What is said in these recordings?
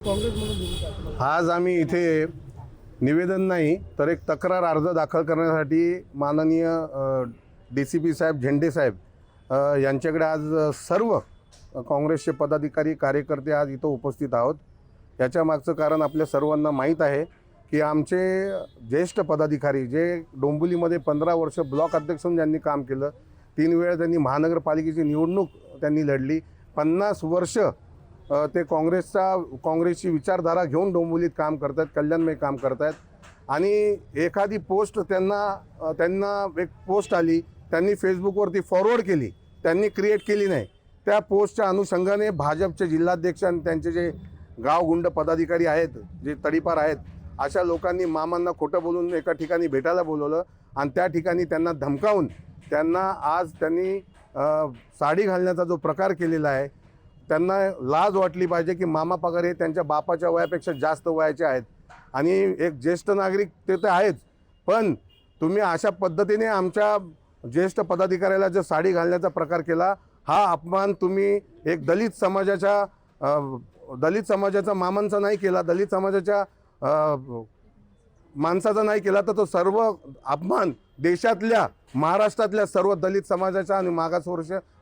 आज आम्ही इथे निवेदन नाही तर एक तक्रार अर्ज दाखल करण्यासाठी माननीय DCP साहेब झेंडे साहेब यांच्याकडे आज सर्व काँग्रेसचे पदाधिकारी कार्यकर्ते आज इथं उपस्थित आहोत। याच्या मागचं कारण आपल्या सर्वांना माहीत आहे की आमचे ज्येष्ठ पदाधिकारी जे डोंबिवलीमध्ये 15 वर्ष ब्लॉक अध्यक्ष म्हणून ज्यांनी काम केलं, 3 वेळा त्यांनी महानगरपालिकेची निवडणूक त्यांनी लढली, 50 वर्ष ते काँग्रेसची विचारधारा घेऊन डोंबिवलीत काम करतात, कल्याणमय काम करतात। आणि एखादी पोस्ट त्यांना एक पोस्ट आली, त्यांनी फेसबुकवरती फॉरवर्ड केली, त्यांनी क्रिएट केली नाही। त्या पोस्टच्या अनुषंगाने भाजपचे जिल्हाध्यक्ष आणि त्यांचे जे गावगुंड पदाधिकारी आहेत, जे तडीपार आहेत, अशा लोकांनी मामांना खोटं बोलून एका ठिकाणी भेटायला बोलवलं आणि त्या ठिकाणी त्यांना धमकावून आज त्यांनी साडी घालण्याचा जो प्रकार केलेला आहे, त्यांना लाज वाटली पाहिजे की मामा पगार हे त्यांच्या बापाच्या वयापेक्षा जास्त वयाचे आहेत आणि एक ज्येष्ठ नागरिक ते तर आहेच, पण तुम्ही अशा पद्धतीने आमच्या ज्येष्ठ पदाधिकाऱ्याला जो साडी घालण्याचा प्रकार केला, हा अपमान तुम्ही एक दलित समाजाचा मामांचा नाही केला, दलित समाजाच्या माणसाचा नाही केला, तर तो सर्व अपमान देशातल्या महाराष्ट्रातल्या सर्व दलित समाजाचा आणि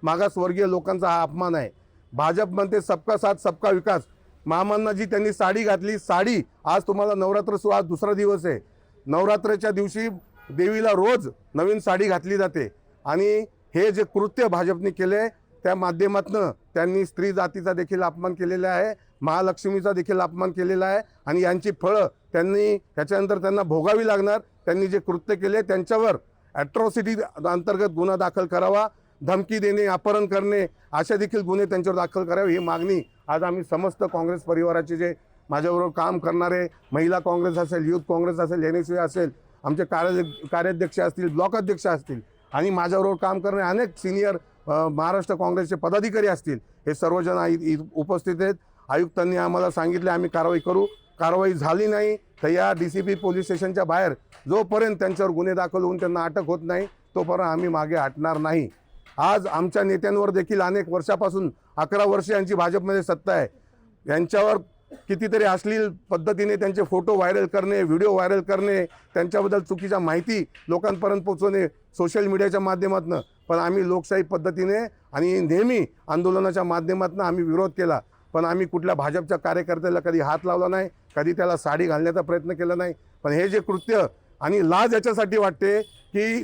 मागासवर्गीय लोकांचा हा अपमान आहे। भाजप म्हणते सबका साथ सबका विकास। मामांना जी त्यांनी साडी घातली, साडी आज तुम्हाला नवरात्र आज दुसरा दिवस आहे, नवरात्राच्या दिवशी देवीला रोज नवीन साडी घातली जाते आणि हे जे कृत्य भाजपने केले त्या माध्यमातून त्यांनी स्त्री जातीचा देखील अपमान केलेला आहे, महालक्ष्मीचा देखील अपमान केलेला आहे आणि यांची फळं त्याच्यानंतर त्यांना भोगावी लागणार। त्यांनी जे कृत्य केले त्यांच्यावर ॲट्रॉसिटी अंतर्गत गुन्हा दाखल करावा, धमकी देणे, अपहरण करणे अशा देखील गुन्हे त्यांच्यावर दाखल करावे, ही मागणी आज आम्ही समस्त काँग्रेस परिवाराचे जे माझ्याबरोबर काम करणारे महिला काँग्रेस असेल, युथ काँग्रेस असेल, NSU असेल, आमचे कार्याध्यक्ष असतील, ब्लॉक अध्यक्ष असतील आणि माझ्याबरोबर काम करणारे अनेक सिनियर महाराष्ट्र काँग्रेसचे पदाधिकारी असतील, हे सर्वजण उपस्थित आहेत। आयुक्तांनी आम्हाला सांगितले आम्ही कारवाई करू, कारवाई झाली नाही तर या DCP पोलीस स्टेशनच्या बाहेर जोपर्यंत त्यांच्यावर गुन्हे दाखल होऊन त्यांना अटक होत नाही तोपर्यंत आम्ही मागे हटणार नाही। आज आमच्या नेत्यांवर देखील अनेक वर्षापासून 11 वर्ष यांची भाजपमध्ये सत्ता आहे, यांच्यावर कितीतरी अश्लील पद्धतीने त्यांचे फोटो व्हायरल करणे, व्हिडिओ व्हायरल करणे, त्यांच्याबद्दल चुकीच्या माहिती लोकांपर्यंत पोहोचवणे सोशल मीडियाच्या माध्यमातून, पण आम्ही लोकशाही पद्धतीने आणि नेहमी आंदोलनाच्या माध्यमातून आम्ही विरोध केला, पण आम्ही कुठल्या भाजपच्या कार्यकर्त्याला कधी हात लावला नाही, कधी त्याला साडी घालण्याचा प्रयत्न केला नाही। पण हे जे कृत्य आणि लाज याच्यासाठी वाटते की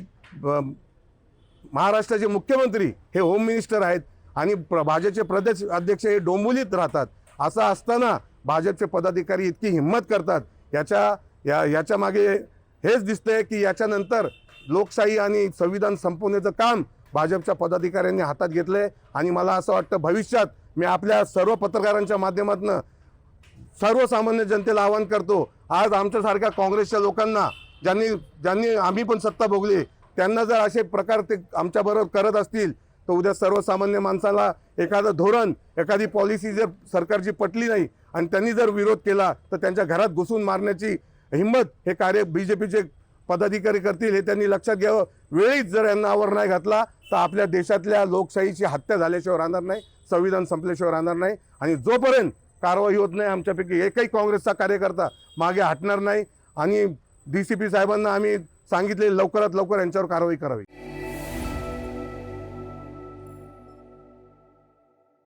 महाराष्ट्राचे मुख्यमंत्री हे होम मिनिस्टर आहेत आणि भाजपचे प्रदेश अध्यक्ष हे डोंबिवलीत राहतात, असं असताना भाजपचे पदाधिकारी इतकी हिंमत करतात, याच्या मागे हेच दिसतंय की याच्यानंतर लोकशाही आणि संविधान संपवण्याचं काम भाजपच्या पदाधिकाऱ्यांनी हातात घेतलंय। आणि मला असं वाटतं भविष्यात मी आपल्या सर्व पत्रकारांच्या माध्यमातून सर्वसामान्य जनतेला आवाहन करतो, आज आमच्यासारख्या काँग्रेसच्या लोकांना ज्यांनी आम्ही पण सत्ता भोगली, त्यांना जर असे प्रकार ते आमच्याबरोबर करत असतील तर उद्या सर्वसामान्य माणसाला एखादं धोरण, एखादी पॉलिसी जर सरकारची पटली नाही आणि त्यांनी जर विरोध केला तर त्यांच्या घरात घुसून मारण्याची हिंमत हे कार्य BJPचे पदाधिकारी करतील, हे त्यांनी लक्षात घ्यावं। वेळीच जर यांना आवर नाही घातला तर आपल्या देशातल्या लोकशाहीची हत्या झाल्याशिवाय राहणार नाही, संविधान संपल्याशिवाय राहणार नाही आणि जोपर्यंत कारवाई होत नाही आमच्यापैकी एकही काँग्रेसचा कार्यकर्ता मागे हटणार नाही। आणि DCP साहेबांना आम्ही सांगितले लवकरात लवकर यांच्यावर कारवाई करावी।